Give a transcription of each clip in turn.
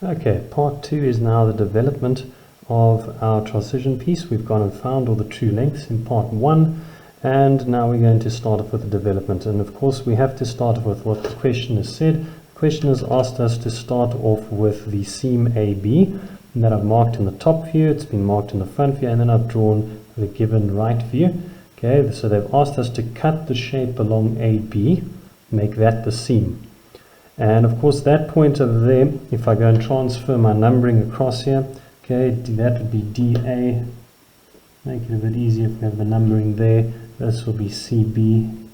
Okay, part 2 is now the development of our transition piece. We've gone and found all the true lengths in part 1, and now we're going to start off with the development. And of course we have to start off with what the question has said. The question has asked us to start off with the seam AB, and that I've marked in the top view, it's been marked in the front view, and then I've drawn the given right view. Okay, so they've asked us to cut the shape along AB, make that the seam. And of course that point over there, if I go and transfer my numbering across here, okay, that would be DA. Make it a bit easier if we have the numbering there. This will be CB.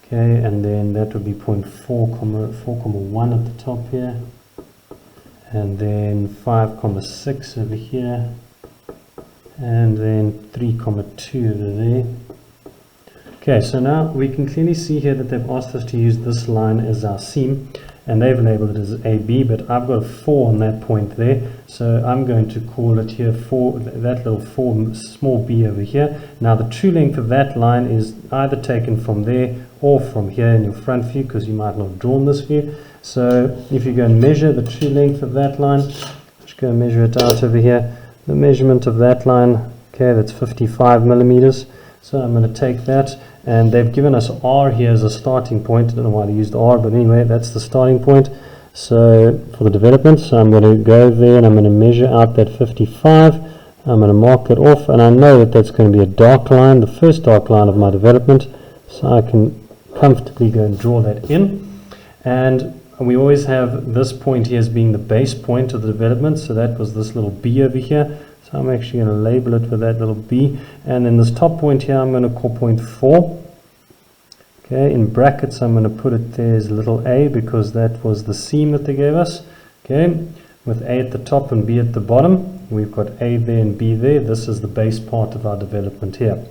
Okay, and then that would be 0.4,1 at the top here. And then 5,6 over here. And then 3,2 over there. Okay, so now we can clearly see here that they've asked us to use this line as our seam, and they've labeled it as AB, but I've got a 4 on that point there, so I'm going to call it here 4, that little 4 small b over here. Now the true length of that line is either taken from there or from here in your front view, because you might not have drawn this view. So if you go and measure the true length of that line, just go and measure it out over here. The measurement of that line, okay, that's 55 millimeters. So I'm going to take that, and they've given us R here as a starting point. I don't know why they used R, but anyway, that's the starting point. So for the development, so I'm going to go there and I'm going to measure out that 55. I'm going to mark it off, and I know that that's going to be a dark line, the first dark line of my development. So I can comfortably go and draw that in. And we always have this point here as being the base point of the development. So that was this little B over here. So I'm actually going to label it with that little B, and then this top point here I'm going to call 0.4. Okay, in brackets I'm going to put it there as little a, because that was the seam that they gave us. Okay, with A at the top and B at the bottom. We've got A there and B there. This is the base part of our development here.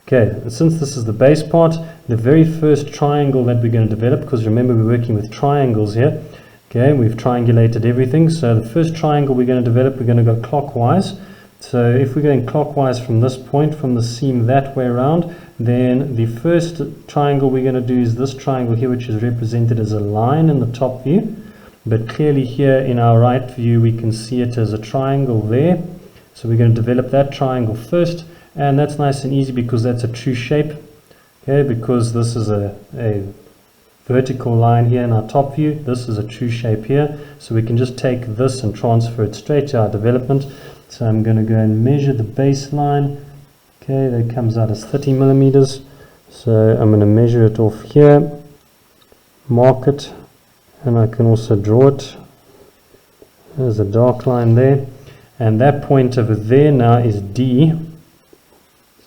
Okay, since this is the base part, the very first triangle that we're going to develop, because remember we're working with triangles here. Okay, we've triangulated everything. So the first triangle we're going to develop, we're going to go clockwise. So if we're going clockwise from this point, from the seam that way around, then the first triangle we're going to do is this triangle here, which is represented as a line in the top view. But clearly here in our right view, we can see it as a triangle there. So we're going to develop that triangle first. And that's nice and easy because that's a true shape. Okay, because this is a vertical line here in our top view. This is a true shape here. So we can just take this and transfer it straight to our development. So I'm going to go and measure the baseline. Okay, that comes out as 30 millimeters. So I'm going to measure it off here, mark it, and I can also draw it. There's a dark line there. And that point over there now is D. So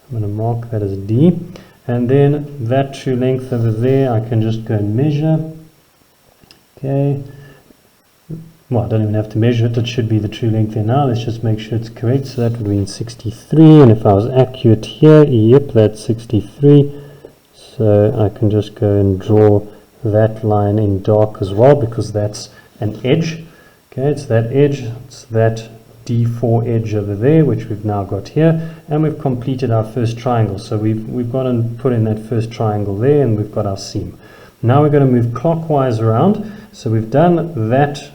I'm going to mark that as D. And then that true length over there, I can just go and measure. Okay. Well, I don't even have to measure it. It should be the true length there now. Let's just make sure it's correct. So that would be in 63. And if I was accurate here, yep, that's 63. So I can just go and draw that line in dark as well, because that's an edge. Okay, it's that edge. It's that D4 edge over there, which we've now got here, and we've completed our first triangle. So we've gone and put in that first triangle there, and we've got our seam. Now we're going to move clockwise around. So we've done that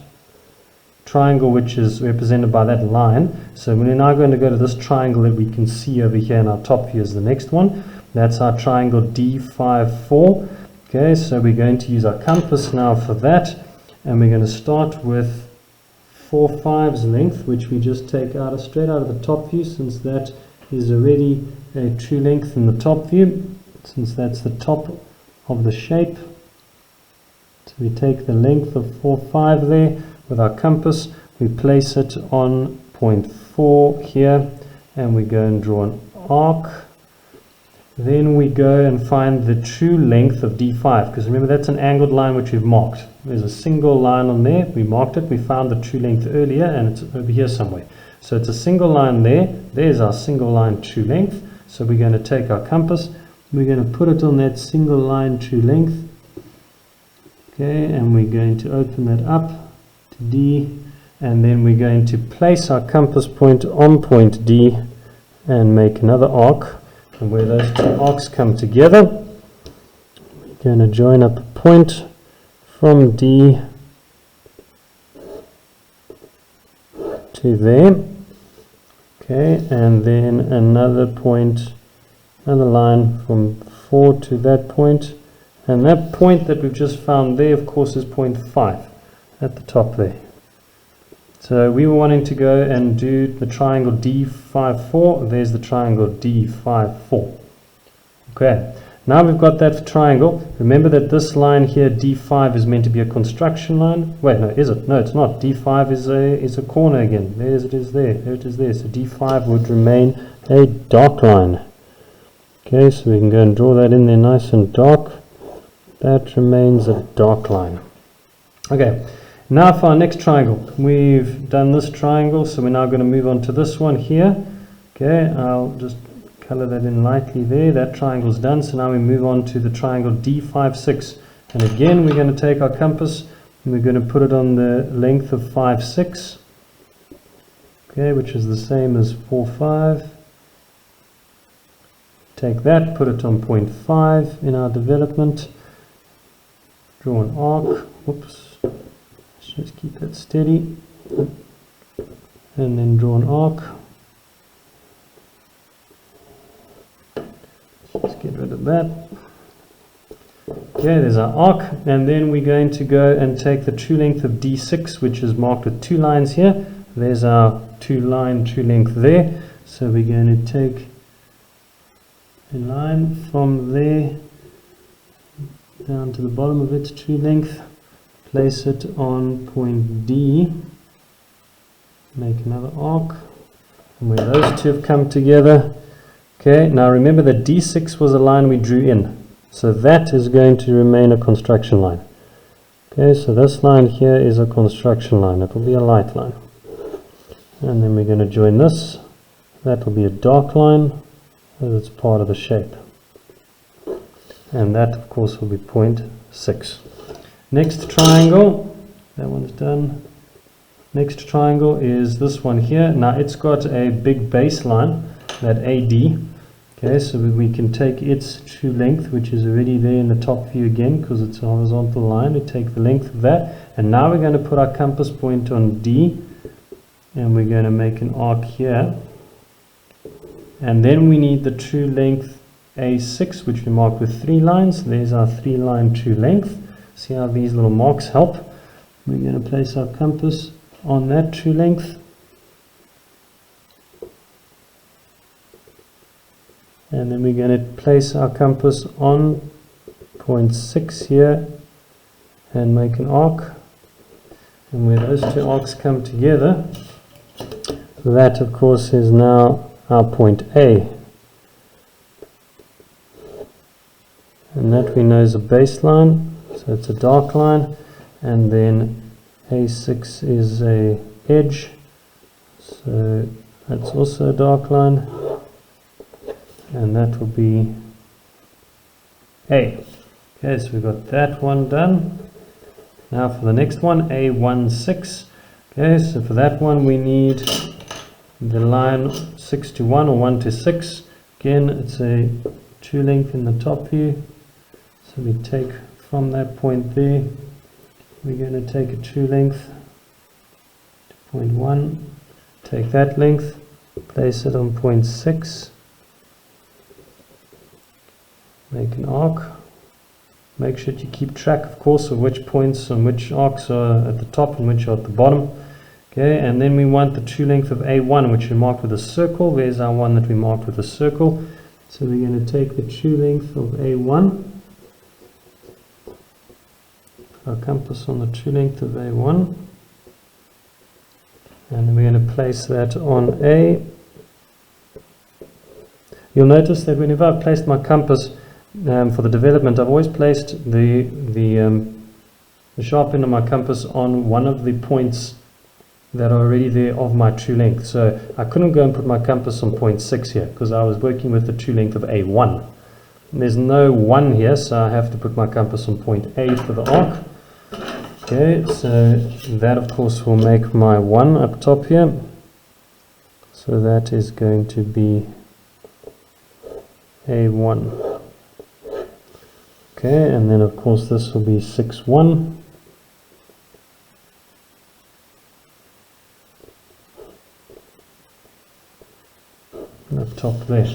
triangle, which is represented by that line. So we're now going to go to this triangle that we can see over here in our top view as the next one. That's our triangle D54. Okay, so we're going to use our compass now for that, and we're going to start with 4/5 length, which we just take out straight out of the top view, since that is already a true length in the top view, since that's the top of the shape. So we take the length of 4/5 there with our compass, we place it on 0.4 here, and we go and draw an arc. Then we go and find the true length of D5, because remember that's an angled line which we've marked. There's a single line on there, we marked it, we found the true length earlier, and it's over here somewhere. So it's a single line there, there's our single line true length. So we're going to take our compass, we're going to put it on that single line true length. Okay, and we're going to open that up to D, and then we're going to place our compass point on point D and make another arc. And where those two arcs come together, we're going to join up a point from D to there. Okay, and then another point, another line from 4 to that point, and that point that we've just found there, of course, is point 5 at the top there. So we were wanting to go and do the triangle D54. There's the triangle D54. Okay, now we've got that triangle. Remember that this line here, D5, is meant to be a construction line. Wait, no, is it? No, it's not. D5 is a corner again. There it is there. There it is there. So D5 would remain a dark line. Okay, so we can go and draw that in there nice and dark. That remains a dark line. Okay, now for our next triangle. We've done this triangle, so we're now going to move on to this one here. Okay, I'll just color that in lightly there. That triangle's done, so now we move on to the triangle D56. And again, we're going to take our compass and we're going to put it on the length of 5, 6. Okay, which is the same as 4, 5. Take that, put it on point 5 in our development. Draw an arc. Whoops. Let's just keep that steady. And then draw an arc. Let's get rid of that. Okay, there's our arc. And then we're going to go and take the true length of D6, which is marked with 2 lines here. There's our 2 length there. So we're going to take a line from there down to the bottom of its true length, place it on point D, make another arc, and where those two have come together. Okay, now remember that D6 was a line we drew in, so that is going to remain a construction line. Okay, so this line here is a construction line. It will be a light line, and then we're going to join this. That will be a dark line, as it's part of the shape, and that of course will be point 6. Next triangle, that one's done. Next triangle is this one here. Now it's got a big baseline, that AD. Okay, so we can take its true length, which is already there in the top view again because it's a horizontal line. We take the length of that, and now we're going to put our compass point on D, and we're going to make an arc here. And then we need the true length A6, which we mark with 3 lines. There's our 3-line true length. See how these little marks help? We're going to place our compass on that true length. And then we're going to place our compass on point 6 here and make an arc. And where those 2 arcs come together, that of course is now our point A, and that we know is a baseline, so it's a dark line, and then A6 is a edge, so that's also a dark line, and that will be A. Okay, so we've got that one done. Now for the next one, A16. Okay, so for that one we need the line 6 to 1 or 1 to 6. Again, it's a true length in the top view. So we take from that point there, we're going to take a true length to point 1, take that length, place it on point 6, make an arc. Make sure that you keep track, of course, of which points and which arcs are at the top and which are at the bottom. Okay, and then we want the true length of A1, which we marked with a circle. There's our one that we marked with a circle. So we're going to take the true length of A1, our compass on the true length of A1, and we're going to place that on A. You'll notice that whenever I've placed my compass for the development, I've always placed the sharp end of my compass on one of the points that are already there of my true length. So I couldn't go and put my compass on point 6 here because I was working with the true length of A1. And there's no 1 here, so I have to put my compass on point A for the arc. Okay, so that of course will make my 1 up top here. So that is going to be A1. Okay, and then of course this will be 6, 1. top there.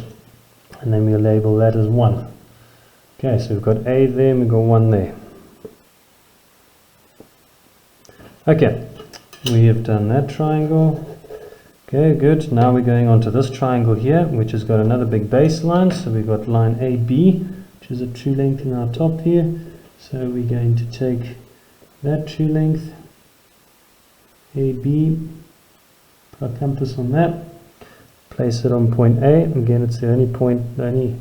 And then we'll label that as 1. Okay, so we've got A there and we've got 1 there. Okay, we have done that triangle. Okay, good. Now we're going on to this triangle here, which has got another big baseline. So we've got line AB, which is a true length in our top view. So we're going to take that true length, AB, put our compass on that, place it on point A. Again, it's the only point, the only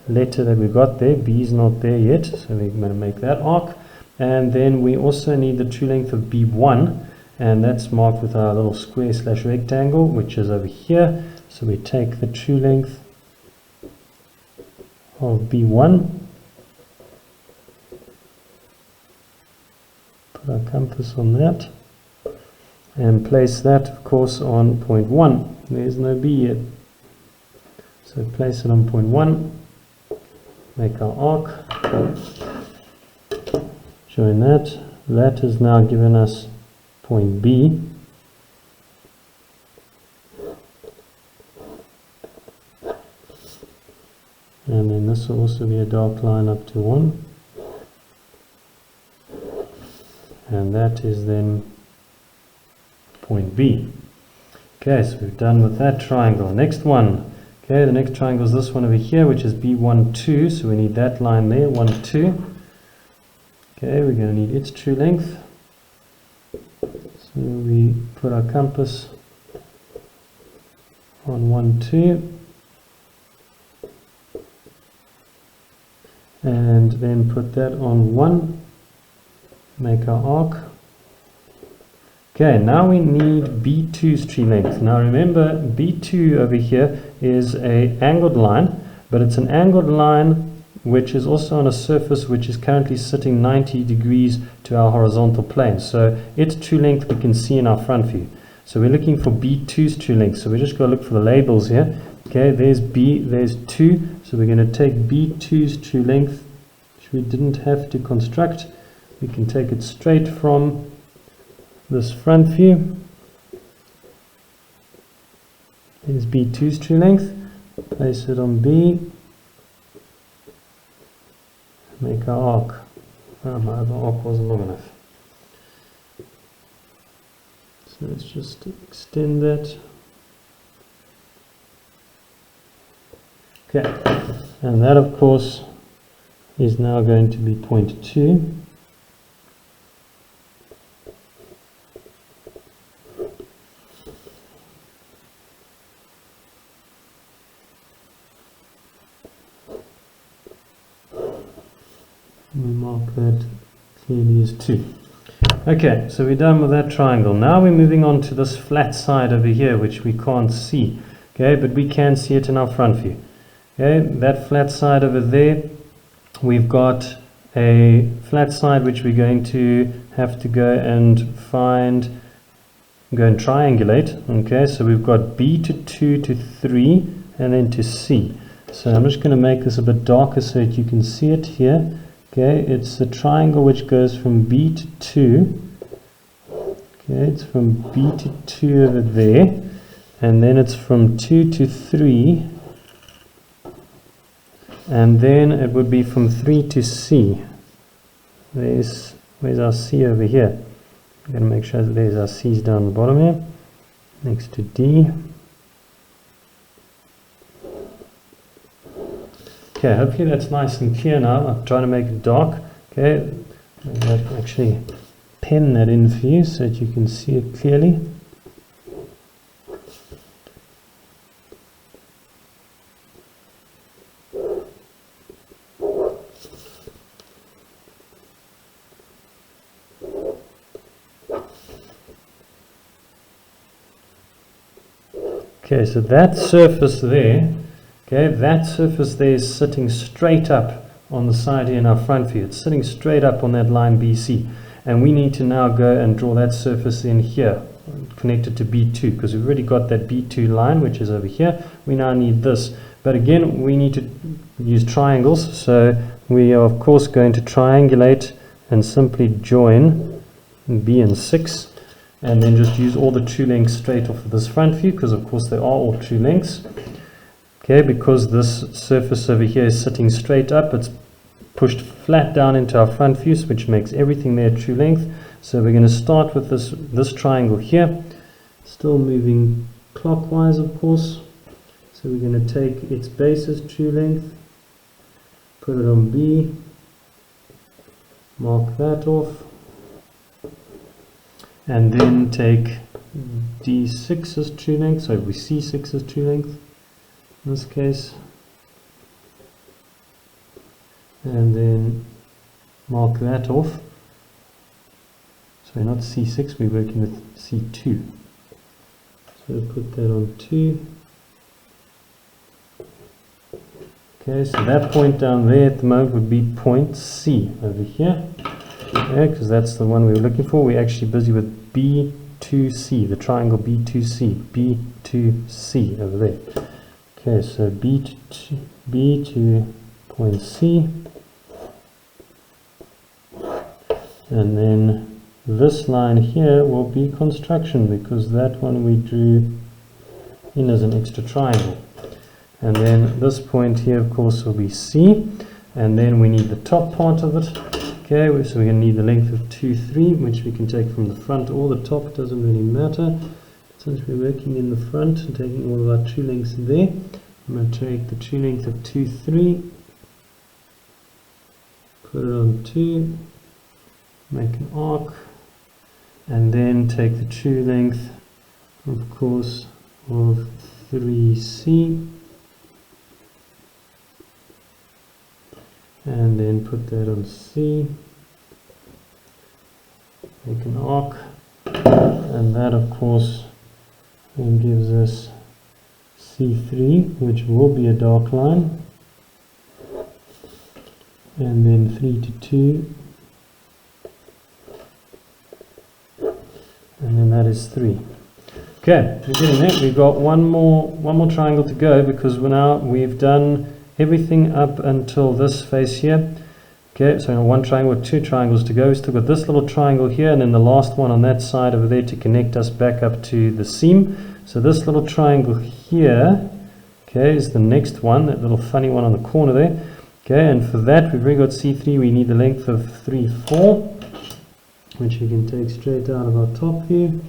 letter that we've got there. B is not there yet, so we're going to make that arc. And then we also need the true length of B1, and that's marked with our little square / rectangle, which is over here. So we take the true length of B1, put our compass on that, and place that, of course, on point 1. There's no B yet. So place it on point 1, make our arc, join that. That has now given us point B. And then this will also be a dark line up to 1. And that is then point B. Okay, so we've done with that triangle. Next one. Okay, the next triangle is this one over here, which is B1, 2. So we need that line there, 1, 2. Okay, we're going to need its true length. So we put our compass on 1, 2. And then put that on 1. Make our arc. Okay, now we need B2's true length. Now remember, B2 over here is an angled line, but it's an angled line which is also on a surface which is currently sitting 90 degrees to our horizontal plane. So its true length we can see in our front view. So we're looking for B2's true length. So we just got to look for the labels here. Okay, there's B, there's 2. So we're going to take B2's true length, which we didn't have to construct. We can take it straight from this front view. There's B2's true length. Place it on B. Make our arc. Oh, my other arc wasn't long enough. So let's just extend that. Okay, and that of course is now going to be point 2. We mark that clearly as 2. Okay, so we're done with that triangle. Now we're moving on to this flat side over here, which we can't see. Okay, but we can see it in our front view. Okay, that flat side over there, we've got a flat side which we're going to have to go and find, go and triangulate. Okay, so we've got B to 2 to 3 and then to C. So I'm just going to make this a bit darker so that you can see it here. Okay, it's the triangle which goes from B to 2. Okay, it's from B to 2 over there, and then it's from 2 to 3, and then it would be from 3 to C. Where's our C over here? I'm going to make sure that there's our C's down the bottom here, next to D. Okay, hopefully that's nice and clear now. I'm trying to make it dark. Okay, I can actually pen that in for you so that you can see it clearly. Okay, so that surface there, okay, that surface there is sitting straight up on the side here in our front view. It's sitting straight up on that line BC. And we need to now go and draw that surface in here, connected to B2, because we've already got that B2 line, which is over here. We now need this. But again, we need to use triangles. So we are, of course, going to triangulate and simply join B and 6. And then just use all the true lengths straight off of this front view, because, of course, they are all true lengths. Okay, because this surface over here is sitting straight up, it's pushed flat down into our front view, which makes everything there true length. So we're going to start with this triangle here, still moving clockwise, of course. So we're going to take its base as true length, put it on B, mark that off, and then take D6 as true length, so we C6 as true length in this case, and then mark that off. So not C6, we're working with C2. So put that on 2. Okay, so that point down there at the moment would be point C over here. Okay, because that's the one we were looking for. We're actually busy with B2C, the triangle B2C, B2C over there. Okay, so B to point C, and then this line here will be construction, because that one we drew in as an extra triangle. And then this point here, of course, will be C, and then we need the top part of it. Okay, so we're going to need the length of 2, 3, which we can take from the front or the top, doesn't really matter. Since we're working in the front and taking all of our true lengths there, I'm going to take the true length of 2, 3, put it on 2, make an arc, and then take the true length, of course, of 3C, and then put that on C, make an arc, and that of course then gives us C3, which will be a dark line, and then 3 to 2, and then that is 3. Okay, we're getting there. We've got one more triangle to go, because we've done everything up until this face here. Okay, so one triangle with 2 triangles to go. We've still got this little triangle here, and then the last one on that side over there to connect us back up to the seam. So this little triangle here, okay, is the next one, that little funny one on the corner there. Okay, and for that we've already got C3. We need the length of 3, 4, which we can take straight out of our top view.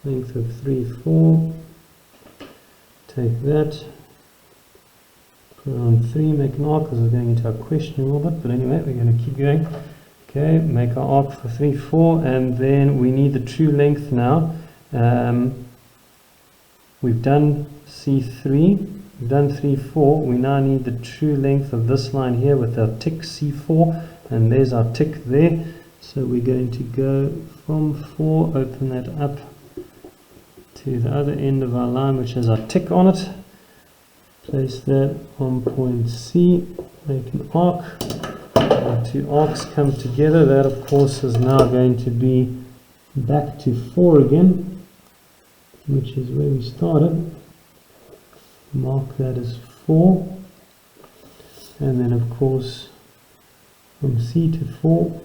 Length of 3, 4. Take that. Put it on 3, make an arc, because we're going into our question a little bit, but anyway, we're going to keep going. Okay, make our arc for 3, 4, and then we need the true length now. We've done C3, we've done 3, 4, we now need the true length of this line here with our tick C4, and there's our tick there. So we're going to go from 4, open that up to the other end of our line, which has our tick on it. Place that on point C, make an arc. Our 2 arcs come together. That of course is now going to be back to 4 again, which is where we started. Mark that as 4, and then of course from C to 4.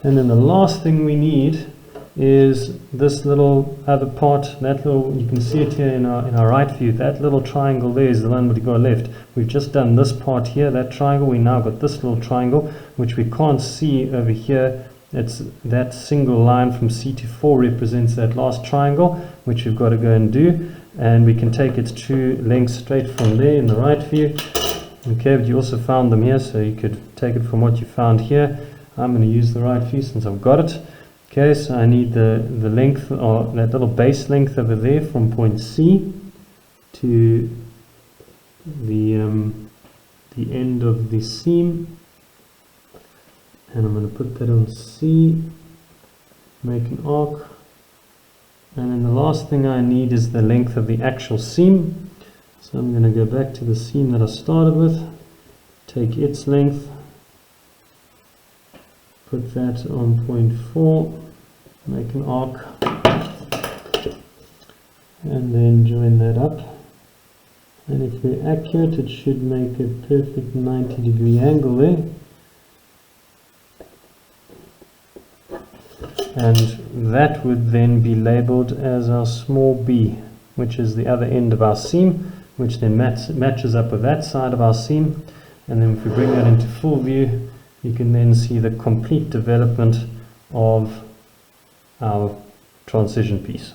And then the last thing we need is this little other part, that little, you can see it here in our right view, that little triangle there is the one we go left. We've just done this part here, that triangle. We now got this little triangle, which we can't see over here. It's that single line from C to 4 represents that last triangle, which we've got to go and do, and we can take its true length straight from there in the right view. Okay, but you also found them here, so you could take it from what you found here. I'm going to use the right view since I've got it. Okay, so I need the length, or that little base length over there from point C to the end of the seam, and I'm going to put that on C, make an arc, and then the last thing I need is the length of the actual seam. So I'm going to go back to the seam that I started with, take its length, put that on point 4, make an arc, and then join that up. And if we're accurate, it should make a perfect 90-degree angle there. and that would then be labeled as our small b, which is the other end of our seam, which then matches up with that side of our seam. And then if we bring that into full view, you can then see the complete development of our transition piece.